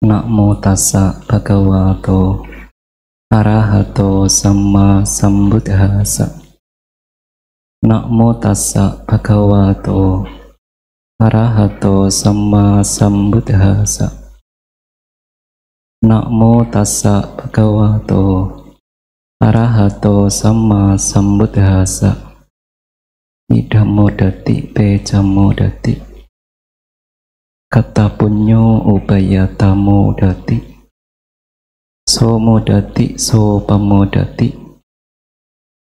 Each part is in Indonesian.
Namo tassa bhagavato arahato samma sambuddhassa. Namo tassa bhagavato arahato samma sambuddhassa. Namo tassa bhagavato arahato samma sambuddhassa. Idamo dati pejamo dati kata punyo ubayatamo dati somo dati so pamo dati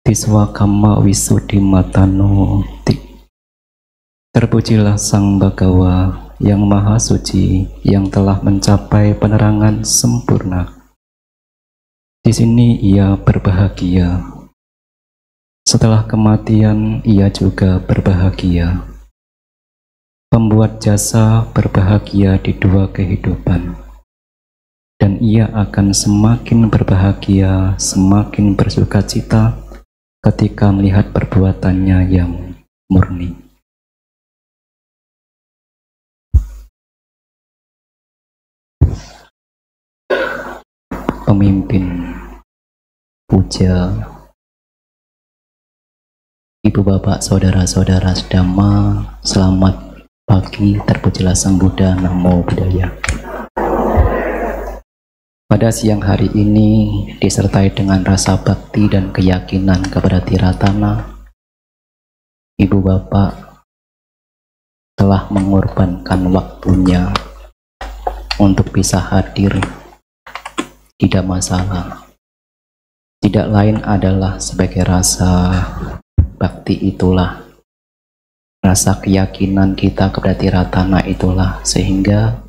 tiswa kama wisudi matano ti. Terpujilah Sang Bhagawa yang Maha Suci yang telah mencapai penerangan sempurna. Di sini ia berbahagia. Setelah kematian ia juga berbahagia. Pembuat jasa berbahagia di dua kehidupan. Dan ia akan semakin berbahagia, semakin bersukacita ketika melihat perbuatannya yang murni. Pemimpin puja, Ibu Bapak, Saudara-saudara sedama, selamat pagi, terpujilah Sang Buddha, Namo Buddhaya. Pada siang hari ini disertai dengan rasa bakti dan keyakinan kepada Tiratana, Ibu Bapak telah mengorbankan waktunya untuk bisa hadir. Tidak masalah. Tidak lain adalah sebagai rasa bakti itulah, rasa keyakinan kita kepada Tiratana itulah, sehingga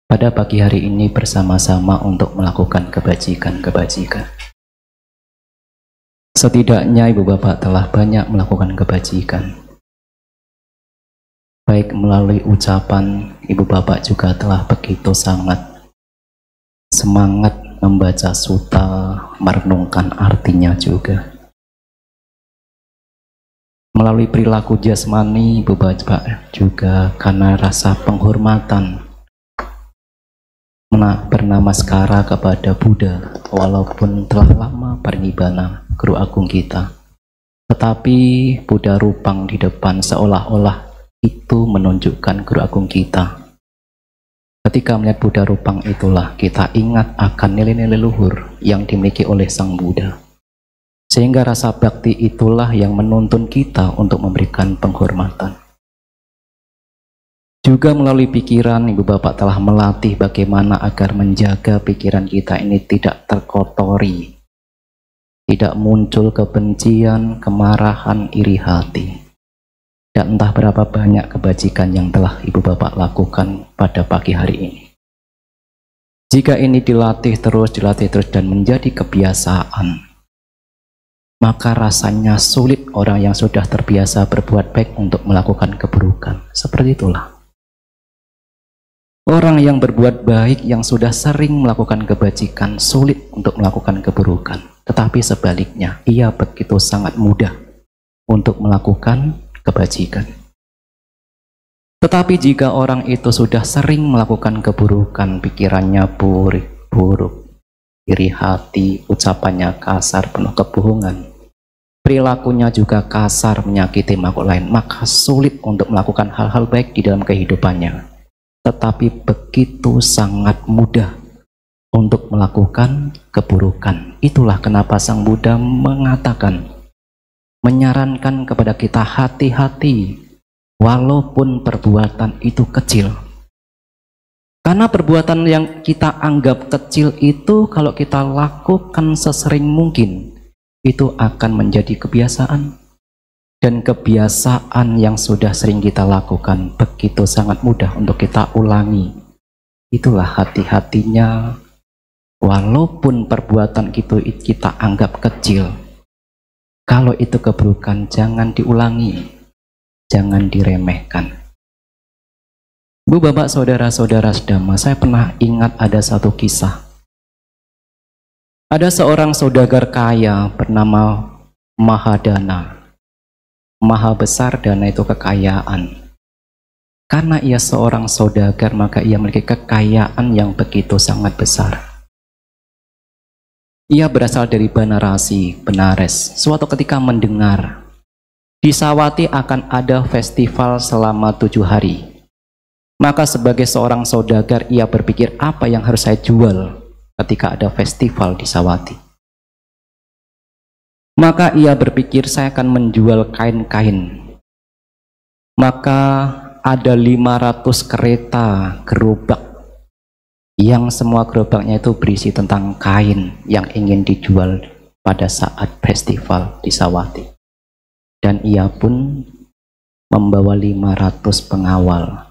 pada pagi hari ini bersama-sama untuk melakukan kebajikan-kebajikan. Setidaknya Ibu Bapak telah banyak melakukan kebajikan. Baik melalui ucapan, Ibu Bapak juga telah begitu sangat semangat membaca sutta, merenungkan artinya juga. Melalui perilaku jasmani, Ibu Bapak juga karena rasa penghormatan bernamaskara kepada Buddha, walaupun telah lama bernibbana Guru Agung kita, tetapi Buddha rupang di depan seolah-olah itu menunjukkan Guru Agung kita. Ketika melihat Buddha rupang itulah kita ingat akan nilai-nilai luhur yang dimiliki oleh Sang Buddha. Sehingga rasa bakti itulah yang menuntun kita untuk memberikan penghormatan. Juga melalui pikiran, Ibu Bapak telah melatih bagaimana agar menjaga pikiran kita ini tidak terkotori, tidak muncul kebencian, kemarahan, iri hati. Dan entah berapa banyak kebajikan yang telah Ibu Bapak lakukan pada pagi hari ini. Jika ini dilatih terus dan menjadi kebiasaan, maka rasanya sulit orang yang sudah terbiasa berbuat baik untuk melakukan keburukan. Seperti itulah. Orang yang berbuat baik yang sudah sering melakukan kebajikan sulit untuk melakukan keburukan. Tetapi sebaliknya, ia begitu sangat mudah untuk melakukan kebajikan. Tetapi jika orang itu sudah sering melakukan keburukan, pikirannya buruk, iri hati, ucapannya kasar, penuh kebohongan, perilakunya juga kasar, menyakiti makhluk lain, maka sulit untuk melakukan hal-hal baik di dalam kehidupannya. Tetapi begitu sangat mudah untuk melakukan keburukan. Itulah kenapa Sang Buddha mengatakan, menyarankan kepada kita hati-hati walaupun perbuatan itu kecil. Karena perbuatan yang kita anggap kecil itu kalau kita lakukan sesering mungkin, itu akan menjadi kebiasaan. Dan kebiasaan yang sudah sering kita lakukan begitu sangat mudah untuk kita ulangi. Itulah hati-hatinya, walaupun perbuatan itu kita anggap kecil, kalau itu keburukan jangan diulangi, jangan diremehkan. Bu Bapak, Saudara-saudara sedama, saya pernah ingat ada satu kisah. Ada seorang saudagar kaya bernama Mahadana. Maha besar dana itu kekayaan. Karena ia seorang saudagar, maka ia memiliki kekayaan yang begitu sangat besar. Ia berasal dari Banarasi, Benares. Suatu ketika mendengar di Sawati akan ada festival selama 7 hari. Maka sebagai seorang saudagar, ia berpikir apa yang harus saya jual ketika ada festival di Sawati. Maka ia berpikir saya akan menjual kain-kain. Maka ada 500 kereta gerobak yang semua gerobaknya itu berisi tentang kain yang ingin dijual pada saat festival di Sawati. Dan ia pun membawa 500 pengawal.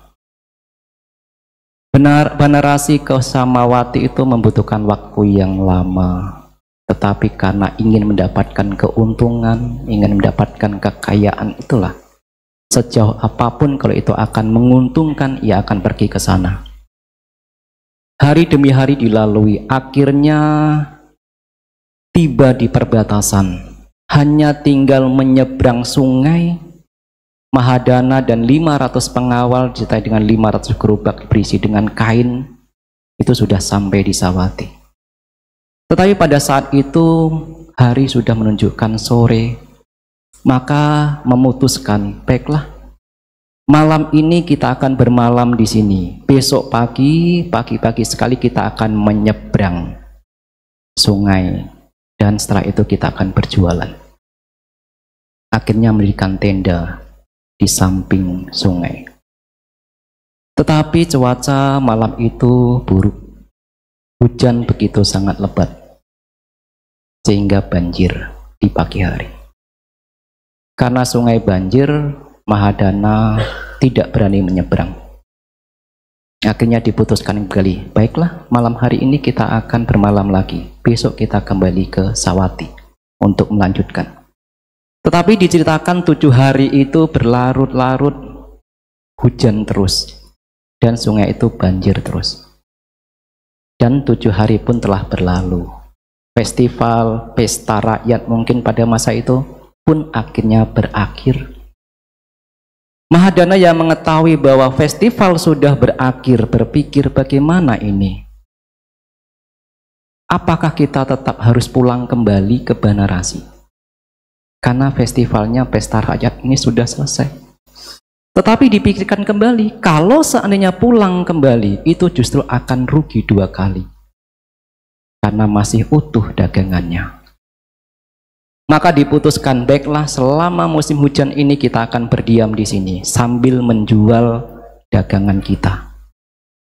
Banarasi ke Samawati itu membutuhkan waktu yang lama. Tetapi karena ingin mendapatkan keuntungan, ingin mendapatkan kekayaan, itulah sejauh apapun kalau itu akan menguntungkan, ia akan pergi ke sana. Hari demi hari dilalui, akhirnya tiba di perbatasan. Hanya tinggal menyeberang sungai, Mahadana dan 500 pengawal disertai dengan 500 gerobak berisi dengan kain, itu sudah sampai di Sawati. Tetapi pada saat itu hari sudah menunjukkan sore, maka memutuskan, baiklah, malam ini kita akan bermalam di sini. Besok pagi sekali kita akan menyeberang sungai, dan setelah itu kita akan berjualan. Akhirnya mendirikan tenda di samping sungai. Tetapi cuaca malam itu buruk. Hujan begitu sangat lebat, sehingga banjir di pagi hari. Karena sungai banjir, Mahadana tidak berani menyeberang. Akhirnya diputuskan kembali, baiklah, malam hari ini kita akan bermalam lagi. Besok kita kembali ke Sawati untuk melanjutkan. Tetapi diceritakan 7 hari itu berlarut-larut hujan terus, dan sungai itu banjir terus. Dan 7 hari pun telah berlalu. Festival, pesta rakyat mungkin pada masa itu pun akhirnya berakhir. Mahadana yang mengetahui bahwa festival sudah berakhir berpikir, bagaimana ini? Apakah kita tetap harus pulang kembali ke Banarasi? Karena festivalnya, pesta rakyat ini sudah selesai. Tetapi dipikirkan kembali, kalau seandainya pulang kembali, itu justru akan rugi 2 kali. Karena masih utuh dagangannya. Maka diputuskan, baiklah, selama musim hujan ini kita akan berdiam di sini sambil menjual dagangan kita.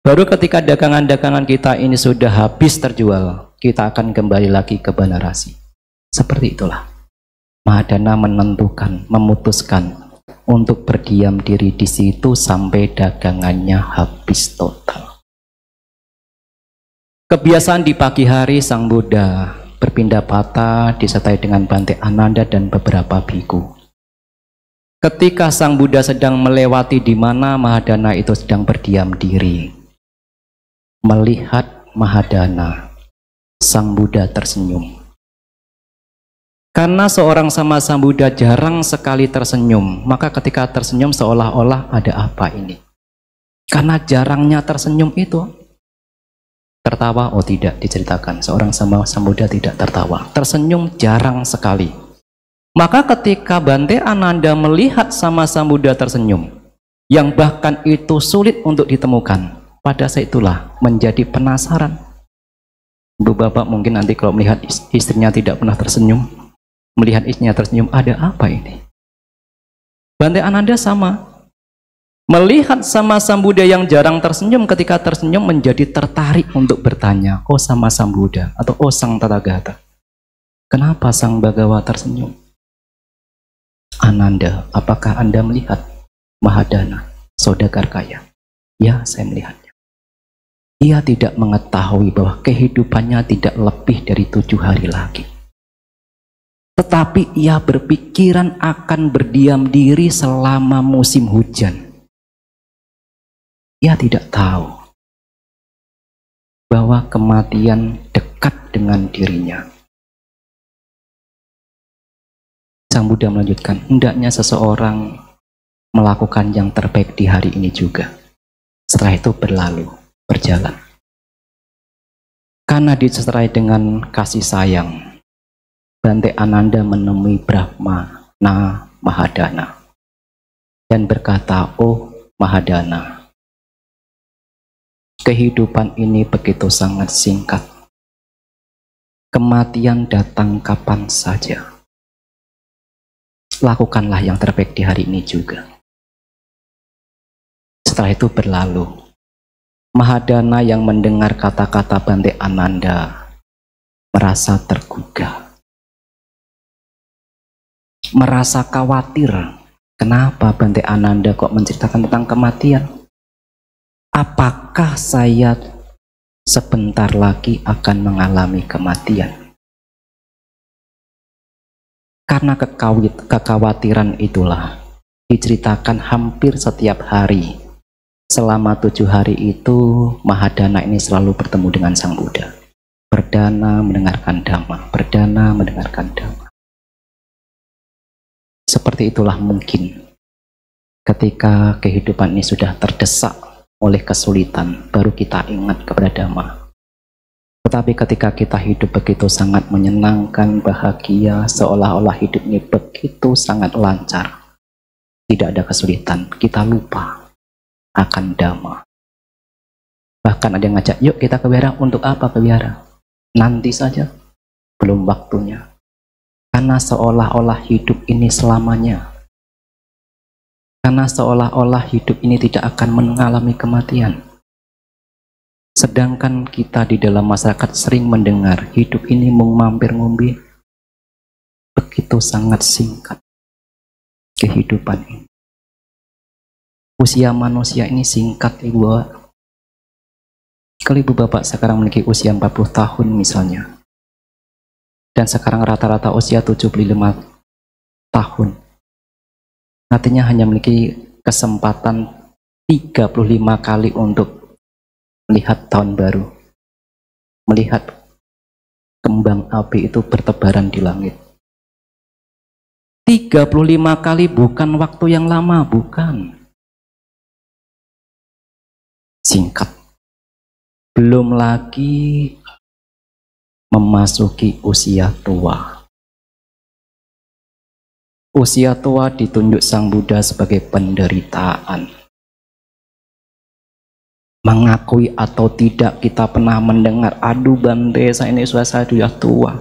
Baru ketika dagangan-dagangan kita ini sudah habis terjual, kita akan kembali lagi ke Banarasi. Seperti itulah Mahadana menentukan, memutuskan untuk berdiam diri di situ sampai dagangannya habis total. Kebiasaan di pagi hari Sang Buddha berpindah patah disertai dengan Bante Ananda dan beberapa biku. Ketika Sang Buddha sedang melewati di mana Mahadana itu sedang berdiam diri, melihat Mahadana, Sang Buddha tersenyum. Karena seorang sama Sang Buddha jarang sekali tersenyum, maka ketika tersenyum seolah-olah ada apa ini? Karena jarangnya tersenyum itu, tertawa, oh tidak diceritakan, seorang sama Sang Buddha tidak tertawa, tersenyum jarang sekali. Maka ketika Bante Ananda melihat sama Sang Buddha tersenyum, yang bahkan itu sulit untuk ditemukan, pada saat itulah menjadi penasaran. Ibu bapak mungkin nanti kalau melihat istrinya tidak pernah tersenyum, melihat istrinya tersenyum, ada apa ini? Bante Ananda sama, melihat sama Sang Buddha yang jarang tersenyum, ketika tersenyum menjadi tertarik untuk bertanya, oh sama Sang Buddha atau oh Sang Tathagata, kenapa Sang Bhagawa tersenyum? Ananda, apakah Anda melihat Mahadana, saudagar kaya? Ya, saya melihatnya. Ia tidak mengetahui bahwa kehidupannya tidak lebih dari 7 hari lagi. Tetapi ia berpikiran akan berdiam diri selama musim hujan. Ia tidak tahu bahwa kematian dekat dengan dirinya. Sang Buddha melanjutkan, hendaknya seseorang melakukan yang terbaik di hari ini juga. Setelah itu berlalu, berjalan. Karena disertai dengan kasih sayang, Bante Ananda menemui Brahma Mahadana dan berkata, oh Mahadana, kehidupan ini begitu sangat singkat. Kematian datang kapan saja. Lakukanlah yang terbaik di hari ini juga. Setelah itu berlalu. Mahadana yang mendengar kata-kata Bante Ananda merasa tergugah. Merasa khawatir. Kenapa Bante Ananda kok menceritakan tentang kematian? Apakah saya sebentar lagi akan mengalami kematian? Karena kekhawatiran itulah diceritakan hampir setiap hari. Selama 7 hari itu Mahadana ini selalu bertemu dengan Sang Buddha. Berdana mendengarkan Dhamma, berdana mendengarkan Dhamma. Seperti itulah mungkin ketika kehidupan ini sudah terdesak oleh kesulitan, baru kita ingat kepada Dhamma. Tetapi ketika kita hidup begitu sangat menyenangkan, bahagia, seolah-olah hidup ini begitu sangat lancar, tidak ada kesulitan, kita lupa akan Dhamma. Bahkan ada yang ngajak, yuk kita ke wihara. Untuk apa ke wihara? Nanti saja, belum waktunya. Karena seolah-olah hidup ini selamanya. Karena seolah-olah hidup ini tidak akan mengalami kematian. Sedangkan kita di dalam masyarakat sering mendengar hidup ini mung mampir ngombe. Begitu sangat singkat kehidupan ini. Usia manusia ini singkat, Ibu Bapak. Kalau Ibu Bapak sekarang memiliki usia 40 tahun misalnya, dan sekarang rata-rata usia 75 tahun, artinya hanya memiliki kesempatan 35 kali untuk melihat tahun baru, melihat kembang api itu bertebaran di langit. 35 kali bukan waktu yang lama, bukan. Singkat. Belum lagi memasuki usia tua. Usia tua ditunjuk Sang Buddha sebagai penderitaan. Mengakui atau tidak, kita pernah mendengar, aduh Bante, saya ini sudah tua.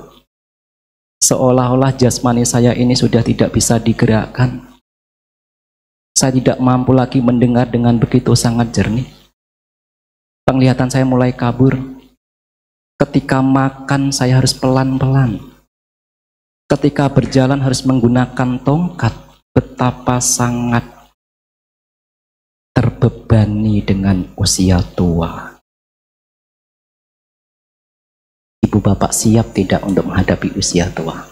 Seolah-olah jasmani saya ini sudah tidak bisa digerakkan. Saya tidak mampu lagi mendengar dengan begitu sangat jernih. Penglihatan saya mulai kabur. Ketika makan saya harus pelan-pelan. Ketika berjalan harus menggunakan tongkat. Betapa sangat terbebani dengan usia tua. Ibu bapak siap tidak untuk menghadapi usia tua?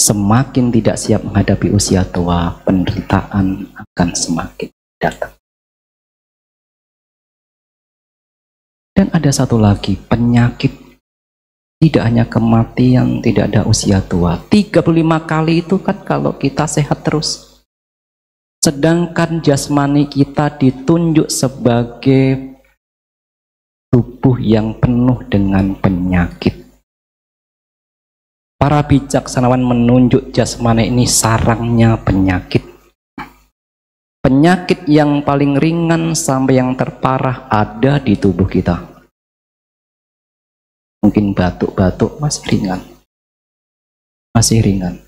Semakin tidak siap menghadapi usia tua, penderitaan akan semakin datang. Dan ada satu lagi, penyakit. Tidak hanya kematian, tidak ada usia tua. 35 kali itu kan kalau kita sehat terus. Sedangkan jasmani kita ditunjuk sebagai tubuh yang penuh dengan penyakit. Para bijaksanawan menunjuk jasmani ini sarangnya penyakit. Penyakit yang paling ringan sampai yang terparah ada di tubuh kita. Mungkin batuk-batuk masih ringan. Masih ringan.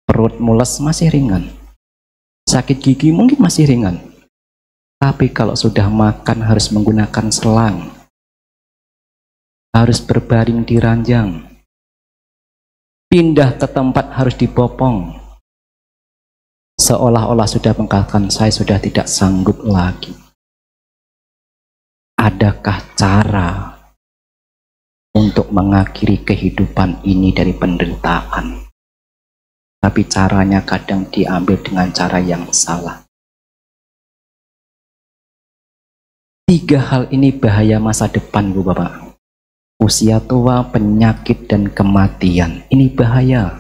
Perut mules masih ringan. Sakit gigi mungkin masih ringan. Tapi kalau sudah makan harus menggunakan selang. Harus berbaring di ranjang. Pindah ke tempat harus dipopong. Seolah-olah sudah mengatakan, saya sudah tidak sanggup lagi. Adakah cara untuk mengakhiri kehidupan ini dari penderitaan? Tapi caranya kadang diambil dengan cara yang salah. 3 hal ini bahaya masa depan, Bu Bapak. Usia tua, penyakit, dan kematian. Ini bahaya.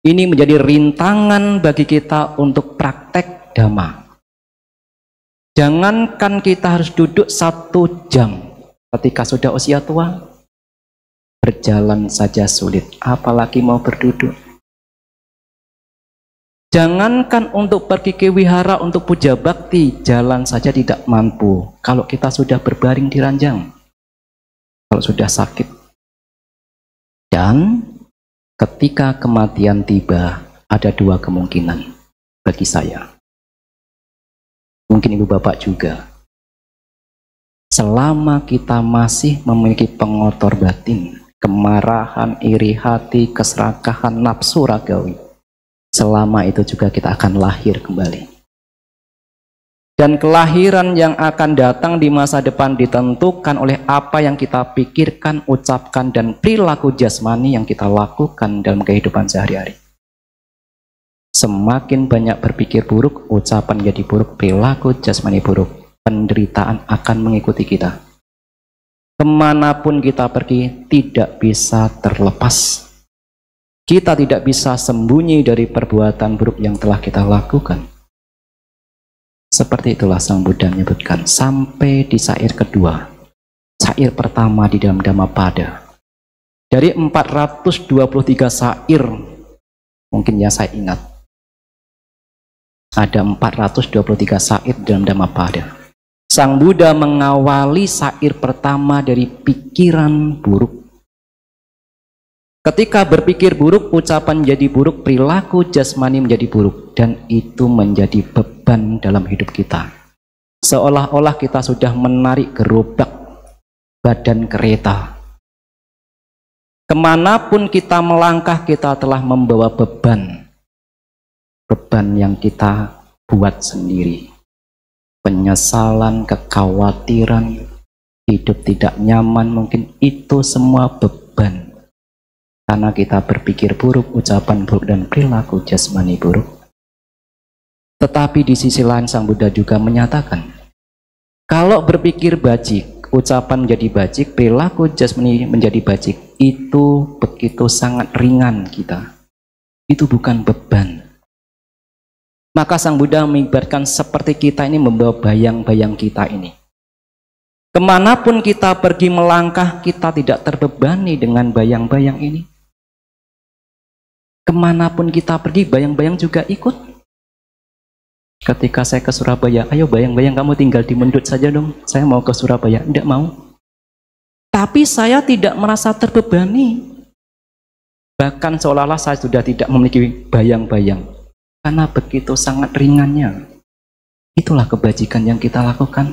Ini menjadi rintangan bagi kita untuk praktek dhamma. Jangankan kita harus duduk 1 jam ketika sudah usia tua, berjalan saja sulit, apalagi mau berduduk. Jangankan untuk pergi ke wihara untuk puja bakti, jalan saja tidak mampu kalau kita sudah berbaring di ranjang, kalau sudah sakit. Dan ketika kematian tiba, ada 2 kemungkinan bagi saya. Mungkin ibu bapak juga. Selama kita masih memiliki pengotor batin, kemarahan, iri hati, keserakahan, nafsu ragawi, selama itu juga kita akan lahir kembali. Dan kelahiran yang akan datang di masa depan ditentukan oleh apa yang kita pikirkan, ucapkan, dan perilaku jasmani yang kita lakukan dalam kehidupan sehari-hari. Semakin banyak berpikir buruk, ucapan jadi buruk, perilaku jasmani buruk, penderitaan akan mengikuti kita. Kemanapun kita pergi, tidak bisa terlepas. Kita tidak bisa sembunyi dari perbuatan buruk yang telah kita lakukan. Seperti itulah Sang Buddha menyebutkan sampai di syair kedua. Syair pertama di dalam Dhammapada. Dari 423 syair, mungkin ya saya ingat, ada 423 syair dalam Dhammapada. Sang Buddha mengawali syair pertama dari pikiran buruk. Ketika berpikir buruk, ucapan menjadi buruk, perilaku jasmani menjadi buruk, dan itu menjadi beban dalam hidup kita. Seolah-olah kita sudah menarik gerobak badan kereta. Kemanapun kita melangkah, kita telah membawa beban. Beban yang kita buat sendiri. Penyesalan, kekhawatiran, hidup tidak nyaman, mungkin itu semua beban. Karena kita berpikir buruk, ucapan buruk, dan perilaku jasmani buruk. Tetapi di sisi lain Sang Buddha juga menyatakan, kalau berpikir bajik, ucapan menjadi bajik, perilaku jasmani menjadi bajik, itu begitu sangat ringan kita. Itu bukan beban. Maka Sang Buddha mengibaratkan seperti kita ini membawa bayang-bayang kita ini. Kemanapun kita pergi melangkah, kita tidak terbebani dengan bayang-bayang ini. Kemanapun kita pergi, bayang-bayang juga ikut. Ketika saya ke Surabaya, ayo bayang-bayang kamu tinggal di Mendut saja dong, saya mau ke Surabaya. Tidak mau. Tapi saya tidak merasa terbebani. Bahkan seolah-olah saya sudah tidak memiliki bayang-bayang. Karena begitu sangat ringannya. Itulah kebajikan yang kita lakukan.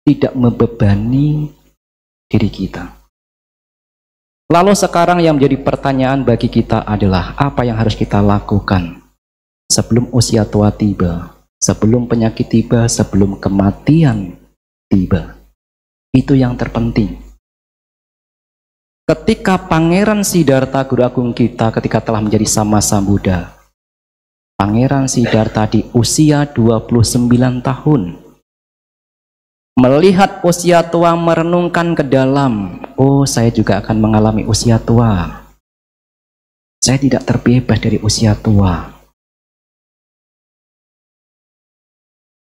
Tidak membebani diri kita. Lalu sekarang yang menjadi pertanyaan bagi kita adalah apa yang harus kita lakukan sebelum usia tua tiba, sebelum penyakit tiba, sebelum kematian tiba. Itu yang terpenting. Ketika Pangeran Siddhartha Guru Agung kita ketika telah menjadi Sama Sambuddha, Pangeran Siddhartha di usia 29 tahun melihat usia tua, merenungkan ke dalam, oh saya juga akan mengalami usia tua. Saya tidak terbebas dari usia tua.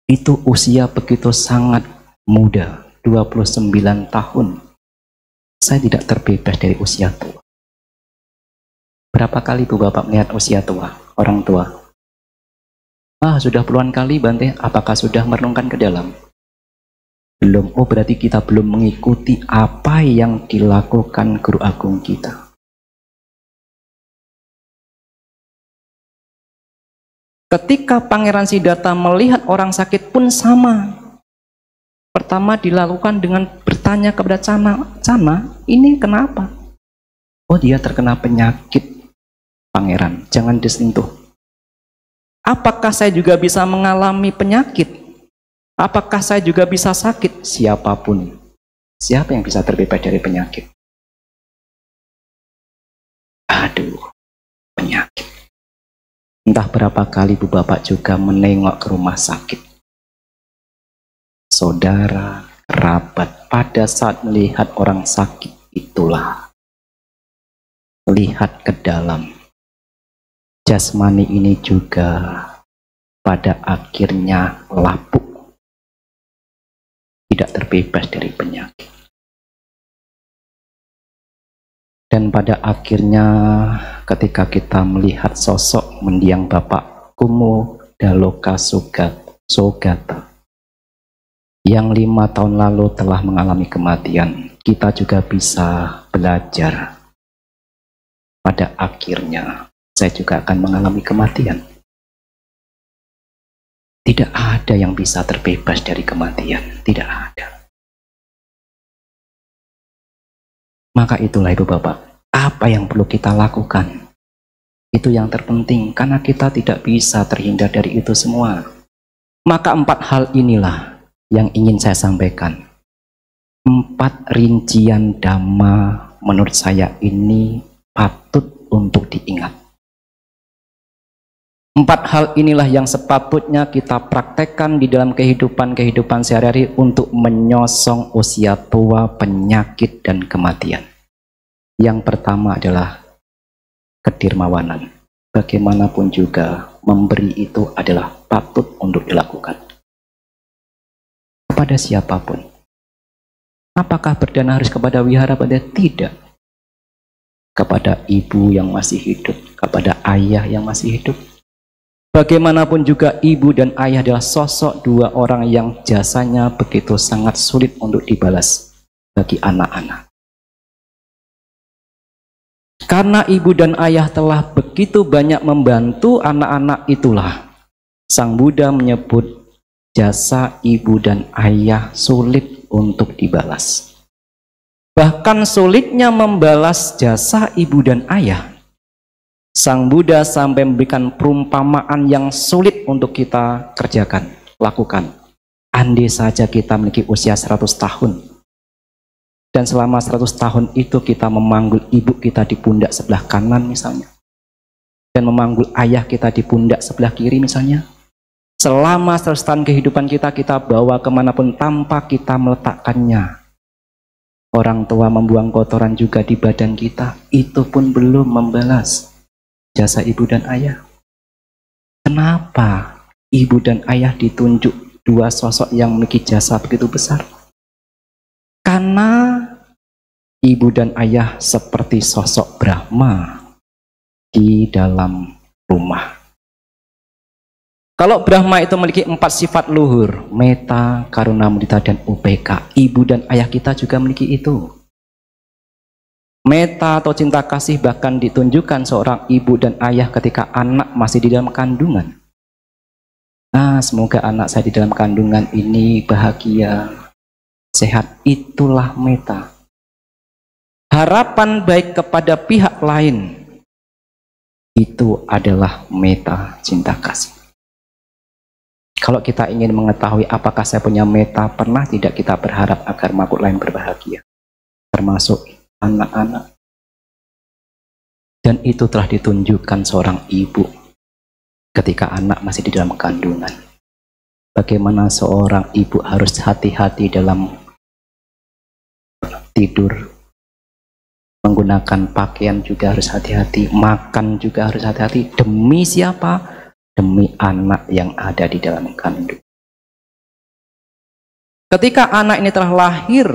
Itu usia begitu sangat muda, 29 tahun. Saya tidak terbebas dari usia tua. Berapa kali Ibu Bapak melihat usia tua, orang tua? Sudah puluhan kali Bante, apakah sudah merenungkan ke dalam? Belum. Oh berarti kita belum mengikuti apa yang dilakukan Guru Agung kita. Ketika Pangeran Siddhartha melihat orang sakit pun sama. Pertama dilakukan dengan bertanya kepada Cana, ini kenapa? Oh dia terkena penyakit Pangeran, jangan disentuh. Apakah saya juga bisa mengalami penyakit? Apakah saya juga bisa sakit? Siapapun. Siapa yang bisa terbebas dari penyakit? Aduh, penyakit. Entah berapa kali Ibu Bapak juga menengok ke rumah sakit. Saudara, kerabat, pada saat melihat orang sakit, itulah lihat ke dalam. jasmani ini juga pada akhirnya lapuk, tidak terbebas dari penyakit. Dan pada akhirnya ketika kita melihat sosok mendiang Bapak Kumo Daloka Sogata yang 5 tahun lalu telah mengalami kematian, kita juga bisa belajar. Pada akhirnya saya juga akan mengalami kematian. Tidak ada yang bisa terbebas dari kematian, tidak ada. Maka itulah Ibu Bapak, apa yang perlu kita lakukan? Itu yang terpenting, karena kita tidak bisa terhindar dari itu semua. Maka 4 hal inilah yang ingin saya sampaikan. 4 rincian dhamma menurut saya ini patut untuk diingat. 4 hal inilah yang sepatutnya kita praktekkan di dalam kehidupan sehari-hari untuk menyosong usia tua, penyakit, dan kematian. Yang pertama adalah kedermawanan. Bagaimanapun juga memberi itu adalah patut untuk dilakukan kepada siapapun. Apakah berdana harus kepada wihara pada? Tidak. Kepada ibu yang masih hidup, kepada ayah yang masih hidup. Bagaimanapun juga ibu dan ayah adalah sosok 2 orang yang jasanya begitu sangat sulit untuk dibalas bagi anak-anak. Karena ibu dan ayah telah begitu banyak membantu anak-anak, itulah Sang Buddha menyebut jasa ibu dan ayah sulit untuk dibalas. Bahkan sulitnya membalas jasa ibu dan ayah, Sang Buddha sampai memberikan perumpamaan yang sulit untuk kita kerjakan, lakukan. Andai saja kita memiliki usia 100 tahun, dan selama 100 tahun itu kita memanggul ibu kita di pundak sebelah kanan misalnya, dan memanggul ayah kita di pundak sebelah kiri misalnya. Selama 100 tahun kehidupan kita, kita bawa kemanapun tanpa kita meletakkannya. Orang tua membuang kotoran juga di badan kita, itu pun belum membalas jasa ibu dan ayah. Kenapa ibu dan ayah ditunjuk 2 sosok yang memiliki jasa begitu besar? Karena ibu dan ayah seperti sosok Brahma di dalam rumah. Kalau Brahma itu memiliki 4 sifat luhur, metta, karuna, mudita, dan upeka, ibu dan ayah kita juga memiliki itu. Metta atau cinta kasih bahkan ditunjukkan seorang ibu dan ayah ketika anak masih di dalam kandungan. Nah, semoga anak saya di dalam kandungan ini bahagia, sehat, itulah metta. Harapan baik kepada pihak lain, itu adalah metta, cinta kasih. Kalau kita ingin mengetahui apakah saya punya metta, pernah tidak kita berharap agar makhluk lain berbahagia, termasuk anak-anak? Dan itu telah ditunjukkan seorang ibu ketika anak masih di dalam kandungan. Bagaimana seorang ibu harus hati-hati dalam tidur, menggunakan pakaian juga harus hati-hati, makan juga harus hati-hati. Demi siapa? Demi anak yang ada di dalam kandung. Ketika anak ini telah lahir,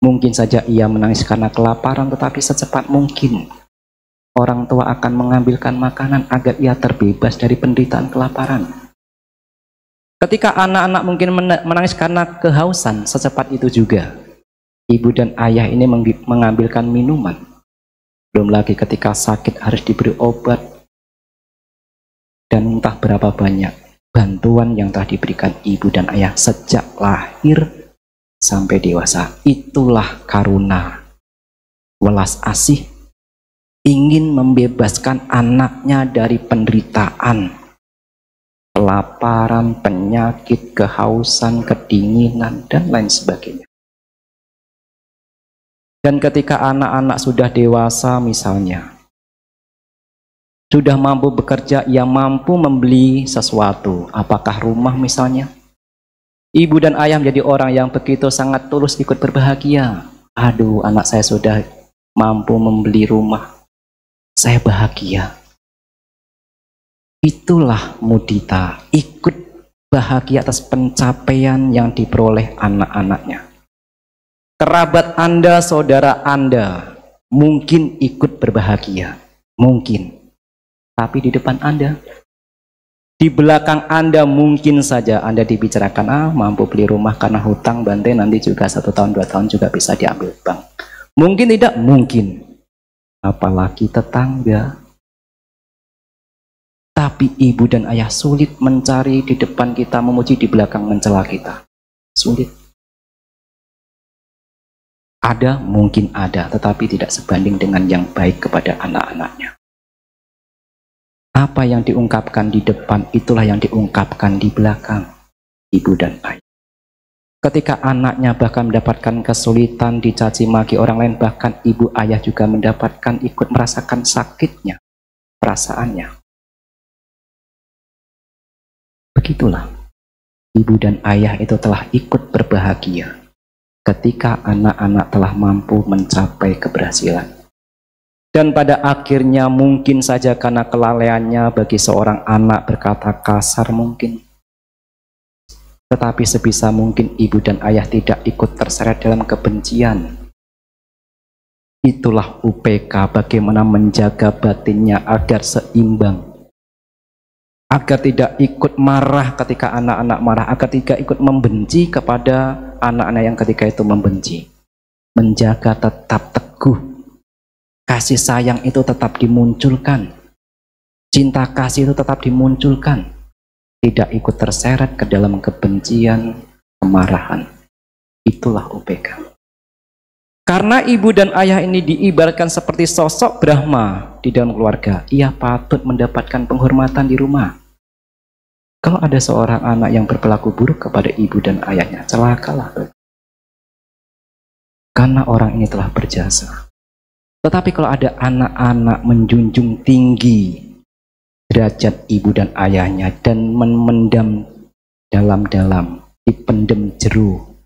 mungkin saja ia menangis karena kelaparan, tetapi secepat mungkin orang tua akan mengambilkan makanan agar ia terbebas dari penderitaan kelaparan. Ketika anak-anak mungkin menangis karena kehausan, secepat itu juga ibu dan ayah ini mengambilkan minuman. Belum lagi ketika sakit harus diberi obat. Dan entah berapa banyak bantuan yang telah diberikan ibu dan ayah sejak lahir sampai dewasa. Itulah karuna, welas asih, ingin membebaskan anaknya dari penderitaan, kelaparan, penyakit, kehausan, kedinginan, dan lain sebagainya. Dan ketika anak-anak sudah dewasa misalnya, sudah mampu bekerja, ia mampu membeli sesuatu, apakah rumah misalnya. Ibu dan ayah menjadi orang yang begitu sangat tulus ikut berbahagia. Aduh, anak saya sudah mampu membeli rumah. saya bahagia. Itulah mudita, ikut bahagia atas pencapaian yang diperoleh anak-anaknya. Kerabat Anda, saudara Anda mungkin ikut berbahagia, mungkin. Tapi di depan Anda, di belakang Anda mungkin saja Anda dibicarakan, mampu beli rumah karena hutang bantai, nanti juga 1 tahun 2 tahun juga bisa diambil bank. Mungkin tidak, mungkin. Apalagi tetangga. Tapi ibu dan ayah sulit mencari di depan kita, memuji, di belakang mencela kita. Sulit. Ada, mungkin ada, tetapi tidak sebanding dengan yang baik kepada anak-anaknya. Apa yang diungkapkan di depan, itulah yang diungkapkan di belakang, ibu dan ayah. Ketika anaknya bahkan mendapatkan kesulitan, dicaci maki orang lain, bahkan ibu ayah juga mendapatkan, ikut merasakan sakitnya, perasaannya. Begitulah, ibu dan ayah itu telah ikut berbahagia ketika anak-anak telah mampu mencapai keberhasilan. Dan pada akhirnya mungkin saja karena kelalaiannya bagi seorang anak berkata kasar mungkin. Tetapi sebisa mungkin ibu dan ayah tidak ikut terseret dalam kebencian. Itulah UPK, bagaimana menjaga batinnya agar seimbang. Agar tidak ikut marah ketika anak-anak marah, agar tidak ikut membenci kepada anak-anak yang ketika itu membenci. Menjaga tetap teguh. Kasih sayang itu tetap dimunculkan. Cinta kasih itu tetap dimunculkan. Tidak ikut terseret ke dalam kebencian, kemarahan. Itulah UPK. Karena ibu dan ayah ini diibaratkan seperti sosok Brahma di dalam keluarga, ia patut mendapatkan penghormatan di rumah. Kalau ada seorang anak yang berperilaku buruk kepada ibu dan ayahnya, celakalah. Karena orang ini telah berjasa. Tetapi kalau ada anak-anak menjunjung tinggi derajat ibu dan ayahnya dan memendam dalam-dalam, dipendem jeru,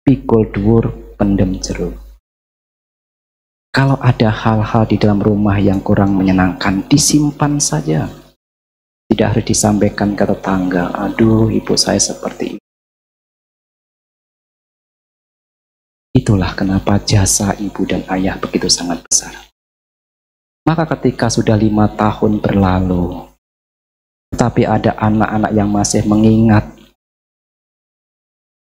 pikul dhuwur pendem jeru. Kalau ada hal-hal di dalam rumah yang kurang menyenangkan, disimpan saja. Tidak harus disampaikan ke tetangga, aduh ibu saya seperti ini. Itulah kenapa jasa ibu dan ayah begitu sangat besar. Maka ketika sudah 5 tahun berlalu, tetapi ada anak-anak yang masih mengingat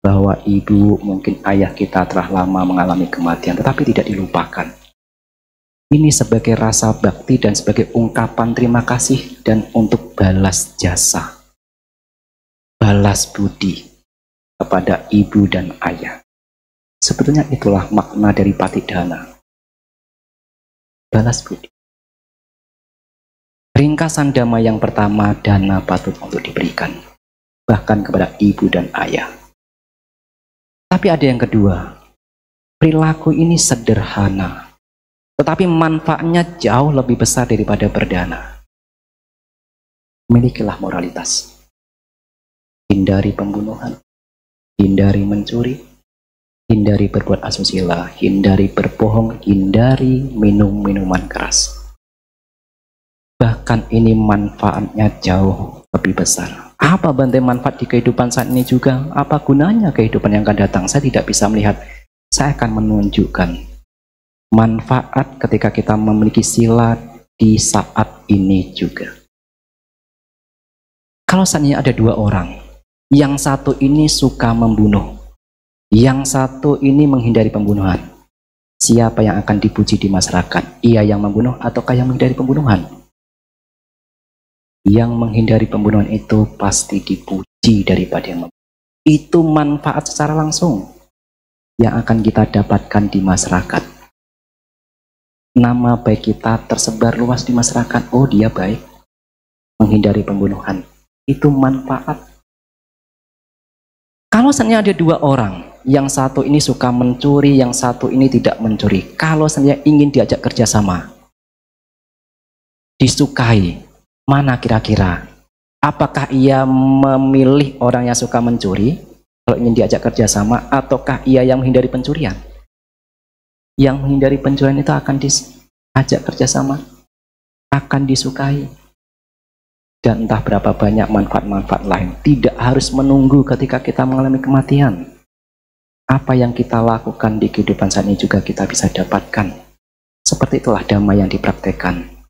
bahwa ibu, mungkin ayah kita telah lama mengalami kematian, tetapi tidak dilupakan. Ini sebagai rasa bakti dan sebagai ungkapan terima kasih dan untuk balas jasa, balas budi kepada ibu dan ayah. Sebetulnya itulah makna dari patidana. Balas budi. Ringkasan dhamma yang pertama, dana patut untuk diberikan. Bahkan kepada ibu dan ayah. Tapi ada yang kedua. Perilaku ini sederhana. Tetapi manfaatnya jauh lebih besar daripada berdana. Milikilah moralitas. Hindari pembunuhan. Hindari mencuri. Hindari berbuat asusila, hindari berbohong, hindari minum minuman keras. Bahkan ini manfaatnya jauh lebih besar. Apa bantai manfaat di kehidupan saat ini juga? Apa gunanya kehidupan yang akan datang? Saya tidak bisa melihat. Saya akan menunjukkan manfaat ketika kita memiliki sila di saat ini juga. Kalau seandainya ada 2 orang, yang satu ini suka membunuh, yang satu ini menghindari pembunuhan. Siapa yang akan dipuji di masyarakat? Ia yang membunuh ataukah yang menghindari pembunuhan? Yang menghindari pembunuhan itu pasti dipuji daripada yang membunuh. Itu manfaat secara langsung yang akan kita dapatkan di masyarakat. Nama baik kita tersebar luas di masyarakat. Oh, dia baik, menghindari pembunuhan. Itu manfaat. Kalau seandainya ada 2 orang, yang satu ini suka mencuri, yang satu ini tidak mencuri. Kalau seandainya ingin diajak kerjasama, disukai, mana kira-kira? Apakah ia memilih orang yang suka mencuri kalau ingin diajak kerjasama, ataukah ia yang menghindari pencurian? Yang menghindari pencurian itu akan diajak kerjasama. akan disukai. Dan entah berapa banyak manfaat-manfaat lain. Tidak harus menunggu ketika kita mengalami kematian. Apa yang kita lakukan di kehidupan saat ini juga kita bisa dapatkan. Seperti itulah damai yang dipraktekkan.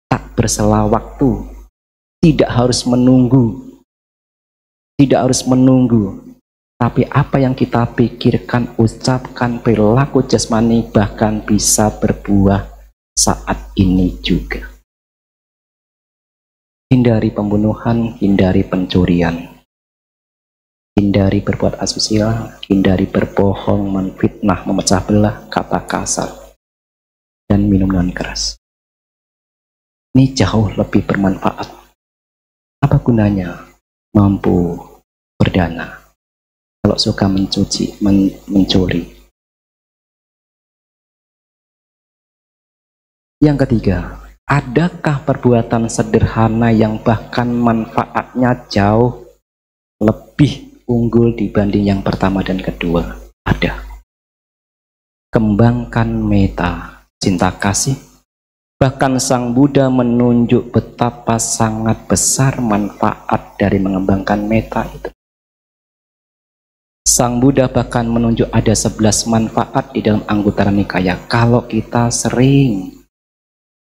Tak bersela waktu. Tidak harus menunggu. Tidak harus menunggu. Tapi apa yang kita pikirkan, ucapkan, perilaku jasmani bahkan bisa berbuah saat ini juga. Hindari pembunuhan, hindari pencurian. Hindari berbuat asusila, hindari berbohong, menfitnah, memecah belah, kata kasar, dan minum minuman keras. Ini jauh lebih bermanfaat. Apa gunanya mampu berdana kalau suka mencuri? Yang ketiga, adakah perbuatan sederhana yang bahkan manfaatnya jauh lebih unggul dibanding yang pertama dan kedua? Ada. Kembangkan meta, cinta kasih. Bahkan Sang Buddha menunjuk betapa sangat besar manfaat dari mengembangkan meta itu. Sang Buddha bahkan menunjuk ada 11 manfaat di dalam Anguttara Nikaya. Kalau kita sering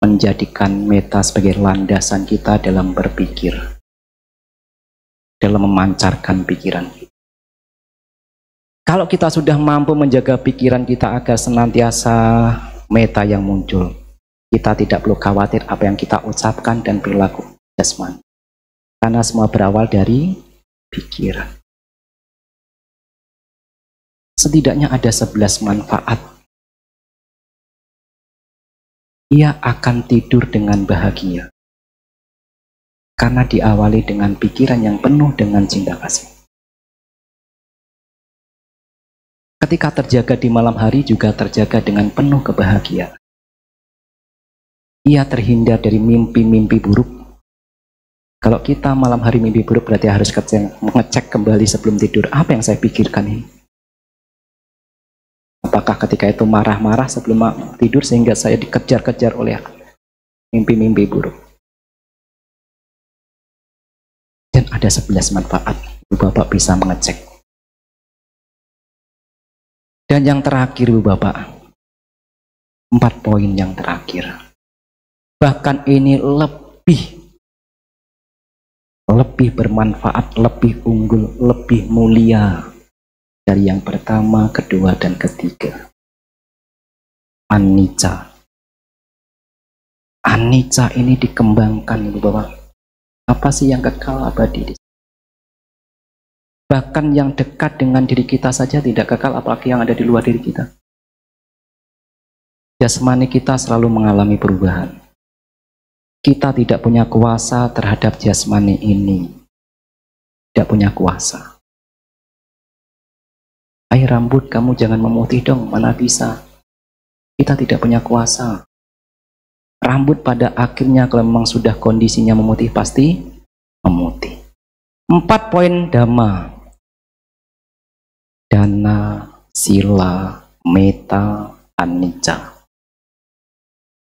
menjadikan meta sebagai landasan kita dalam berpikir, dalam memancarkan pikiran kita. Kalau kita sudah mampu menjaga pikiran kita agar senantiasa meta yang muncul, kita tidak perlu khawatir apa yang kita ucapkan dan perilaku jasmani. Karena semua berawal dari pikiran. Setidaknya ada 11 manfaat. Ia akan tidur dengan bahagia. Karena diawali dengan pikiran yang penuh dengan cinta kasih. Ketika terjaga di malam hari juga terjaga dengan penuh kebahagiaan. Ia terhindar dari mimpi-mimpi buruk. Kalau kita malam hari mimpi buruk berarti harus mengecek kembali sebelum tidur. Apa yang saya pikirkan ini? Apakah ketika itu marah-marah sebelum tidur sehingga saya dikejar-kejar oleh mimpi-mimpi buruk? Dan ada 11 manfaat. Ibu Bapak bisa mengecek. Dan yang terakhir Ibu Bapak, 4 poin yang terakhir. Bahkan ini lebih bermanfaat, lebih unggul, lebih mulia dari yang pertama, kedua, dan ketiga. Anicca. Anicca ini dikembangkan Ibu Bapak. Apa sih yang kekal abadi? Bahkan yang dekat dengan diri kita saja tidak kekal, apalagi yang ada di luar diri kita. Jasmani kita selalu mengalami perubahan. Kita tidak punya kuasa terhadap jasmani ini. Tidak punya kuasa. Hai rambut, kamu jangan memutih dong, mana bisa. Kita tidak punya kuasa. Rambut pada akhirnya kalau memang sudah kondisinya memutih, pasti memutih. 4 poin dhamma. Dana, sila, meta, anicca.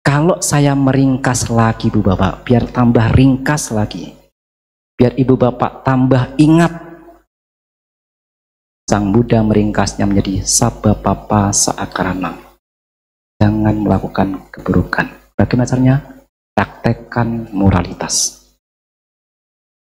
Kalau saya meringkas lagi Bu Bapak, biar tambah ringkas lagi. Biar Ibu Bapak tambah ingat. Sang Buddha meringkasnya menjadi sabapapa saakarana. Jangan melakukan keburukan. Bagaimana caranya? Praktekkan moralitas.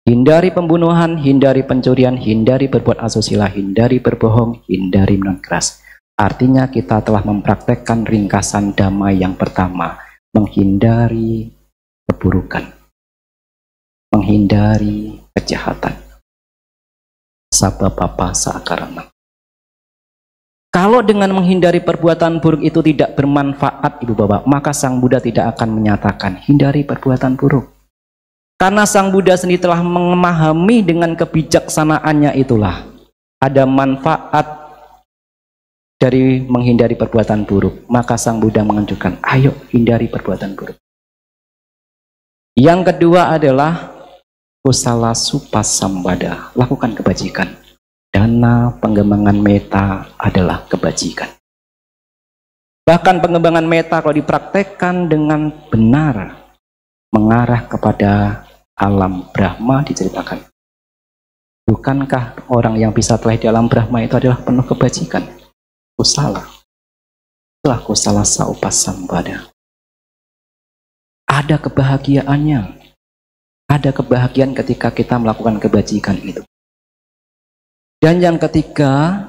Hindari pembunuhan, hindari pencurian, hindari berbuat asusila, hindari berbohong, hindari minum keras. Artinya kita telah mempraktekkan ringkasan damai yang pertama. Menghindari keburukan. Menghindari kejahatan. Sabapapa saakarana. Kalau dengan menghindari perbuatan buruk itu tidak bermanfaat Ibu Bapak, maka Sang Buddha tidak akan menyatakan hindari perbuatan buruk. Karena Sang Buddha sendiri telah memahami dengan kebijaksanaannya itulah ada manfaat dari menghindari perbuatan buruk. Maka Sang Buddha menganjurkan, ayo hindari perbuatan buruk. Yang kedua adalah kusala supasambada, lakukan kebajikan. Dana pengembangan meta adalah kebajikan. Bahkan pengembangan meta kalau dipraktekkan dengan benar, mengarah kepada alam Brahma diceritakan. Bukankah orang yang bisa telah di alam Brahma itu adalah penuh kebajikan, kusala? Itulah kusala saupasambada. Ada kebahagiaannya. Ada kebahagiaan ketika kita melakukan kebajikan itu. Dan yang ketiga,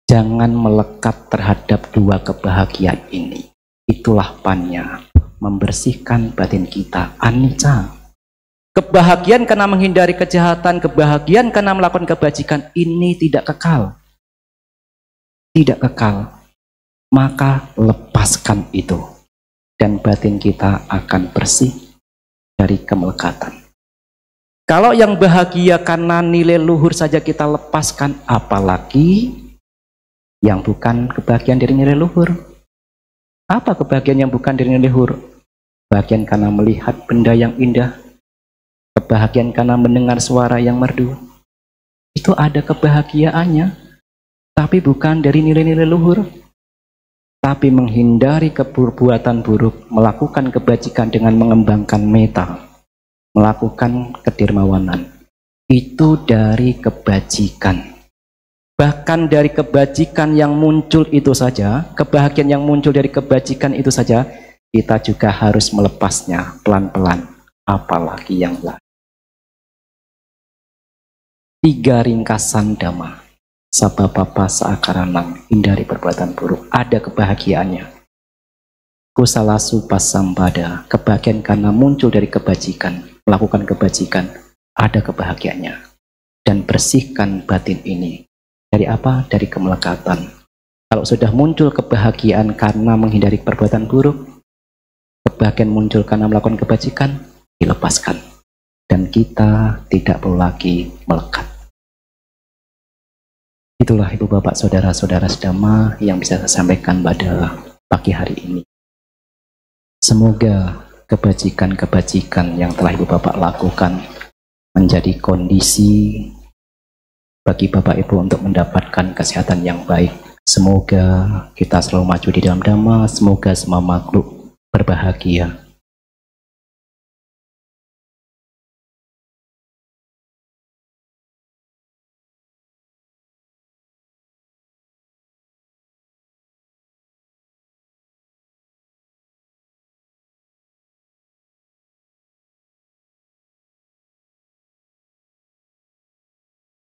jangan melekat terhadap dua kebahagiaan ini. Itulah pannya, membersihkan batin kita, anicca. Kebahagiaan karena menghindari kejahatan, kebahagiaan karena melakukan kebajikan ini tidak kekal. Tidak kekal. Maka lepaskan itu. Dan batin kita akan bersih dari kemelekatan. Kalau yang bahagia karena nilai luhur saja kita lepaskan, apalagi yang bukan kebahagiaan dari nilai luhur. Apa kebahagiaan yang bukan dari nilai luhur? Kebahagiaan karena melihat benda yang indah, kebahagiaan karena mendengar suara yang merdu. Itu ada kebahagiaannya, tapi bukan dari nilai-nilai luhur. Tapi menghindari perbuatan buruk, melakukan kebajikan dengan mengembangkan meta, melakukan kedermawanan, itu dari kebajikan. Bahkan dari kebajikan yang muncul itu saja, kebahagiaan yang muncul dari kebajikan itu saja, kita juga harus melepasnya pelan-pelan, apalagi yang lain. 3 ringkasan dhamma. Sababapa saakaranang, hindari perbuatan buruk, ada kebahagiaannya. Kusala supasambada, kebahagiaan karena muncul dari kebajikan, melakukan kebajikan, ada kebahagiaannya. Dan bersihkan batin ini. Dari apa? Dari kemelekatan. Kalau sudah muncul kebahagiaan karena menghindari perbuatan buruk, kebahagiaan muncul karena melakukan kebajikan, dilepaskan. Dan kita tidak perlu lagi melekat. Itulah Ibu Bapak Saudara-saudara sedama yang bisa saya sampaikan pada pagi hari ini. Semoga kebajikan-kebajikan yang telah Ibu Bapak lakukan menjadi kondisi bagi Bapak Ibu untuk mendapatkan kesehatan yang baik. Semoga kita selalu maju di dalam dhamma, semoga semua makhluk berbahagia.